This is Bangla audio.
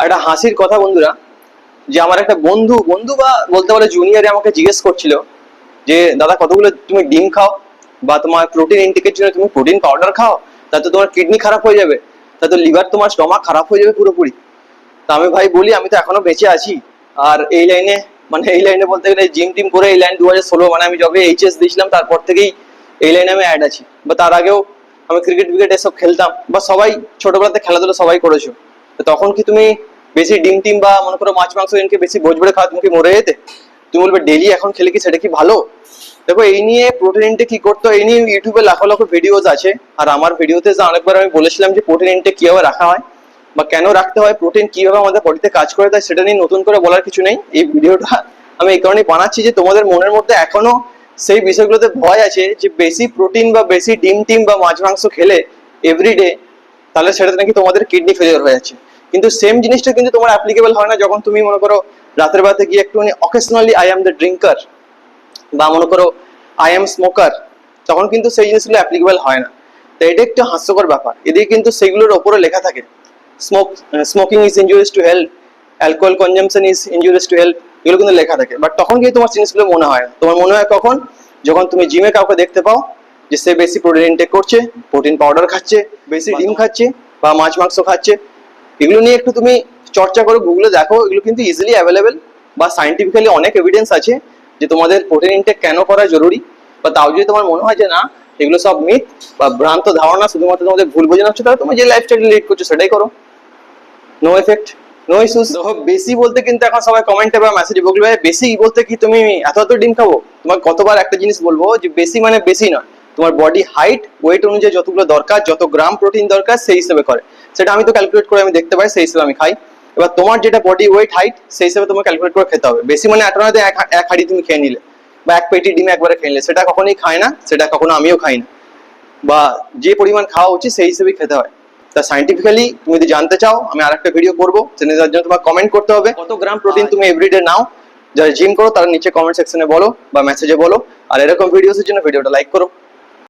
একটা হাসির কথা বন্ধুরা, যে আমার একটা বন্ধু বন্ধু বা বলতে পারো জুনিয়রে আমাকে জিজ্ঞেস করছিল যে দাদা কতগুলো তুমি ডিম খাও বা তোমার প্রোটিন ইনটেকের জন্য তুমি প্রোটিন পাউডার খাও, তাতে তোমার কিডনি খারাপ হয়ে যাবে, তাতে লিভার তোমার স্টমাক খারাপ হয়ে যাবে পুরোপুরি। তা আমি ভাই বলি আমি তো এখনো বেঁচে আছি। আর এই লাইনে এই লাইনে বলতে গেলে জিম টিম করে এই লাইন 2016 আমি যবে এইচএস দিয়েছিলাম তারপর থেকেই এই লাইনে আমি অ্যাড আছি। বা তার আগেও আমি ক্রিকেট উইকেট এসব খেলতাম, বা সবাই ছোটবেলাতে খেলাধুলা সবাই করেছো। তো তখন কি তুমি বেশি ডিম টিম বা মনে করো মাছ মাংস এনকে বেশি ভোজ ভরে খাওয়া তুমি কি মরে যেতে? তুমি বলবে ডেইলি এখন খেলে কি সেটা কি ভালো? দেখো এই নিয়ে প্রোটিন ইনটেক কি করতে হয় এই নিয়ে ইউটিউবে লাখো লাখো ভিডিওস আছে। আর আমার ভিডিওতে অনেকবার আমি বলেছিলাম যে প্রোটিন ইনটেক কিভাবে রাখা হয় বা কেন রাখতে হয়, প্রোটিন কিভাবে আমাদের বডিতে কাজ করে দেয়, সেটা নিয়ে নতুন করে বলার কিছু নেই। এই ভিডিওটা আমি এই কারণেই বানাচ্ছি যে তোমাদের মনের মধ্যে এখনো সেই বিষয়গুলোতে ভয় আছে যে বেশি প্রোটিন বা বেশি ডিম টিম বা মাছ মাংস খেলে এভরিডে তাহলে সেটাতে নাকি তোমাদের কিডনি ফেলিওর হয়ে যাচ্ছে। কিন্তু সেম জিনিসটা কিন্তু তোমার অ্যাপ্লিকেবল হয় না যখন তুমি মনে করো রাতের বেলাতে গিয়ে একটুখানি occasionally I am the drinker বা মনে করো আই এম স্মোকার, তখন কিন্তু সেই জিনিসগুলো অ্যাপ্লিকেবল হয় না। তো এটা একটু হাস্যকর ব্যাপার। এদিকে কিন্তু সেগুলোর ওপরে লেখা থাকে smoking is injurious to health, alcohol consumption is injurious to health, এগুলো কিন্তু লেখা থাকে। বাট তখন কিন্তু তোমার জিনিসগুলো মনে হয় না। তোমার মনে হয় কখন? যখন তুমি জিমে কাউকে দেখতে পাও যে সে বেশি প্রোটিন ইনটেক করছে, প্রোটিন পাউডার খাচ্ছে, বেশি ডিম খাচ্ছে বা মাছ মাংস খাচ্ছে। এগুলো নিয়ে একটু তুমি চর্চা করো, গুগলে দেখো, এগুলো কিন্তু ইজিলি অ্যাভেলেবেল বা সাইন্টিফিক্যালি অনেক এভিডেন্স আছে যে তোমাদের প্রোটিন ইনটেক কেন করা জরুরি। বা তাও যদি তোমার মনে হয় যে না এগুলো সব মিথ বা ভ্রান্ত ধারণা, শুধুমাত্র তোমাদের ভুল বোঝানো হচ্ছে, তাহলে তুমি যে লাইফস্টাইল লিড করছো সেটাই করো, নো এফেক্ট নো ইস্যুস। দেখো বেশি বলতে কিন্তু এখন সবাই কমেন্টে বা মেসেজে বলবে বেশি বলতে কি তুমি এত এত ডিম খাবো। তোমার কতবার একটা জিনিস বলবো যে বেশি মানে বেশি নয়, তোমার বডি হাইট ওয়েট অনুযায়ী যতগুলো দরকার, যত গ্রাম প্রোটিন দরকার সেই হিসেবে করে। সেটা আমি তো ক্যালকুলেট করে আমি দেখতে পাই, সেই হিসেবে আমি খাই। এবার তোমার যেটা বডি ওয়েট হাইট সেই হিসেবে তোমাকে ক্যালকুলেট করে খেতে হবে। বেশি মানে একটা নয় এক হাঁড়ি তুমি খেয়ে নিলে বা এক পেটি ডিম একবারে খেয়ে নিলে, সেটা কখনোই খায় না, সেটা কখনো আমিও খাই না। বা যে পরিমাণ খাওয়া উচিত সেই হিসেবেই খেতে হয়। তা সাইন্টিফিক্যালি তুমি যদি জানতে চাও আমি আরেকটা ভিডিও করবো, তার জন্য তোমার কমেন্ট করতে হবে কত গ্রাম প্রোটিন তুমি এভরিডে নাও। যারা জিম করো তারা নিচে কমেন্ট সেকশনে বলো বা মেসেজে বলো। আর এরকম ভিডিওসের জন্য ভিডিওটা লাইক করো।